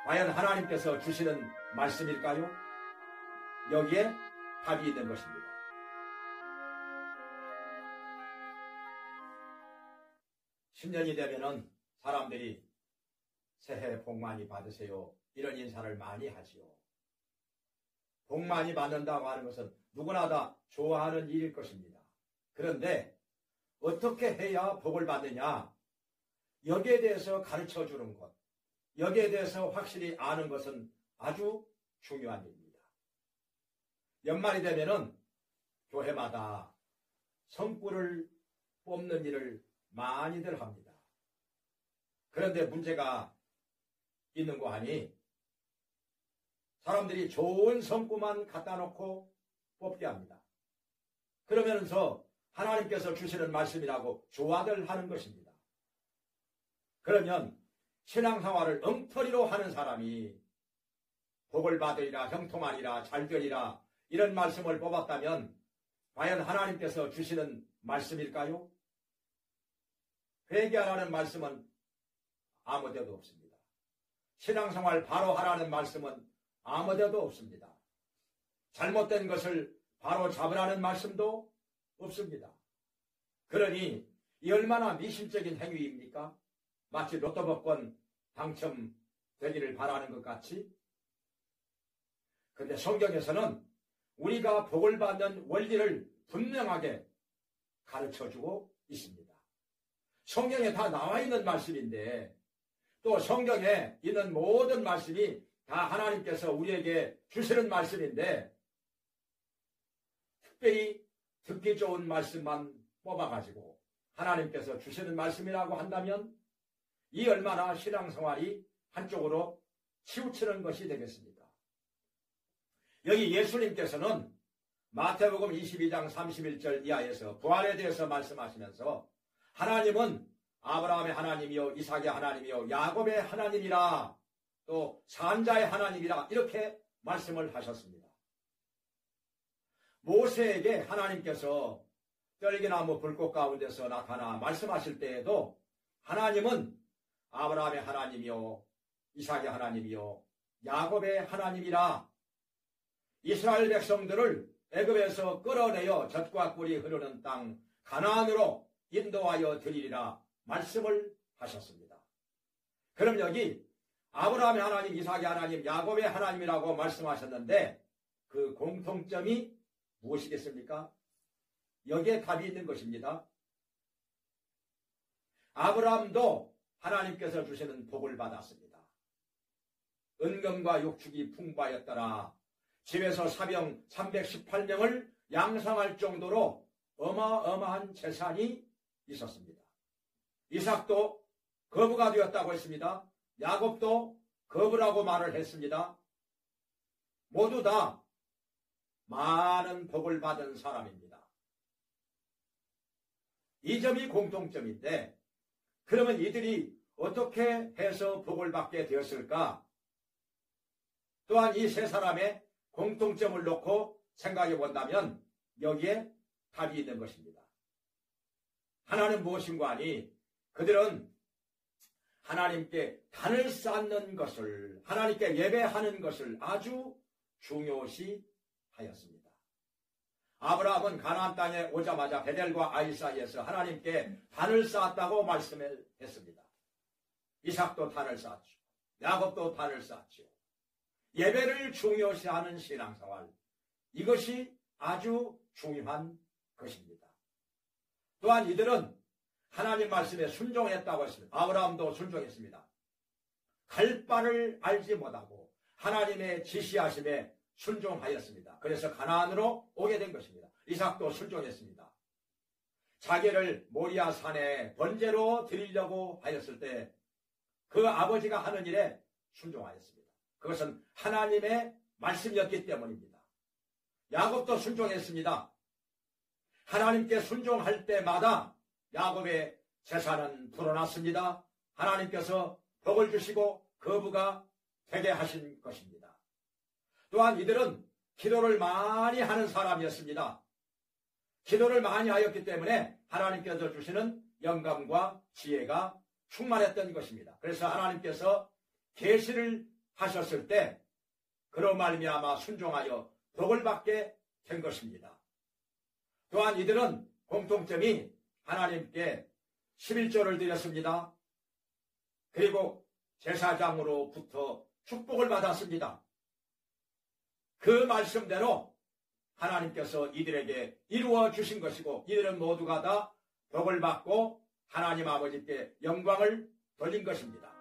과연 하나님께서 주시는 말씀일까요? 여기에 답이 있는 것입니다. 10년이 되면은 사람들이 새해 복 많이 받으세요, 이런 인사를 많이 하지요. 복 많이 받는다고 하는 것은 누구나 다 좋아하는 일일 것입니다. 그런데 어떻게 해야 복을 받느냐? 여기에 대해서 가르쳐 주는 것, 여기에 대해서 확실히 아는 것은 아주 중요한 일입니다. 연말이 되면은 교회마다 성구를 뽑는 일을 많이들 합니다. 그런데 문제가 있는 거 아니? 사람들이 좋은 성구만 갖다 놓고 뽑게 합니다. 그러면서 하나님께서 주시는 말씀이라고 좋아들 하는 것입니다. 그러면 신앙생활을 엉터리로 하는 사람이 복을 받으리라, 형통하리라, 잘되리라 이런 말씀을 뽑았다면 과연 하나님께서 주시는 말씀일까요? 회개하라는 말씀은 아무데도 없습니다. 신앙생활 바로 하라는 말씀은 아무데도 없습니다. 잘못된 것을 바로 잡으라는 말씀도 없습니다. 그러니 이 얼마나 미심적인 행위입니까? 마치 로또 복권 당첨되기를 바라는 것 같이. 그런데 성경에서는 우리가 복을 받는 원리를 분명하게 가르쳐주고 있습니다. 성경에 다 나와 있는 말씀인데 또 성경에 있는 모든 말씀이 다 하나님께서 우리에게 주시는 말씀인데 특별히 듣기 좋은 말씀만 뽑아가지고 하나님께서 주시는 말씀이라고 한다면 이 얼마나 신앙생활이 한쪽으로 치우치는 것이 되겠습니까? 여기 예수님께서는 마태복음 22장 31절 이하에서 부활에 대해서 말씀하시면서 하나님은 아브라함의 하나님이요 이삭의 하나님이요 야곱의 하나님이라 또 산자의 하나님이라 이렇게 말씀을 하셨습니다. 모세에게 하나님께서 떨기나무 불꽃 가운데서 나타나 말씀하실 때에도 하나님은 아브라함의 하나님이요 이삭의 하나님이요 야곱의 하나님이라 이스라엘 백성들을 애굽에서 끌어내어 젖과 꿀이 흐르는 땅 가나안으로 인도하여 드리리라 말씀을 하셨습니다. 그럼 여기 아브라함의 하나님, 이삭의 하나님, 야곱의 하나님이라고 말씀하셨는데 그 공통점이 무엇이겠습니까? 여기에 답이 있는 것입니다. 아브라함도 하나님께서 주시는 복을 받았습니다. 은금과 육축이 풍부하였더라. 집에서 사병 318명을 양성할 정도로 어마어마한 재산이 있었습니다. 이삭도 거부가 되었다고 했습니다. 야곱도 거부라고 말을 했습니다. 모두 다 많은 복을 받은 사람입니다. 이 점이 공통점인데 그러면 이들이 어떻게 해서 복을 받게 되었을까? 또한 이 세 사람의 공통점을 놓고 생각해 본다면 여기에 답이 있는 것입니다. 하나는 무엇인가 하니 그들은 하나님께 단을 쌓는 것을, 하나님께 예배하는 것을 아주 중요시 하였습니다. 아브라함은 가나안 땅에 오자마자 베델과 아이 사이에서 하나님께 단을 쌓았다고 말씀을 했습니다. 이삭도 단을 쌓았죠. 야곱도 단을 쌓았죠. 예배를 중요시하는 신앙생활, 이것이 아주 중요한 것입니다. 또한 이들은 하나님 말씀에 순종했다고 했습니다. 아브라함도 순종했습니다. 갈 바를 알지 못하고 하나님의 지시하심에 순종하였습니다. 그래서 가나안으로 오게 된 것입니다. 이삭도 순종했습니다. 자기를 모리아 산에 번제로 드리려고 하였을 때 그 아버지가 하는 일에 순종하였습니다. 그것은 하나님의 말씀이었기 때문입니다. 야곱도 순종했습니다. 하나님께 순종할 때마다 야곱의 재산은 불어났습니다. 하나님께서 복을 주시고 거부가 되게 하신 것입니다. 또한 이들은 기도를 많이 하는 사람이었습니다. 기도를 많이 하였기 때문에 하나님께서 주시는 영감과 지혜가 충만했던 것입니다. 그래서 하나님께서 계시를 하셨을 때 그로 말미암아 순종하여 복을 받게 된 것입니다. 또한 이들은 공통점이 하나님께 11조를 드렸습니다. 그리고 제사장으로부터 축복을 받았습니다. 그 말씀대로 하나님께서 이들에게 이루어 주신 것이고 이들은 모두가 다 복을 받고 하나님 아버지께 영광을 돌린 것입니다.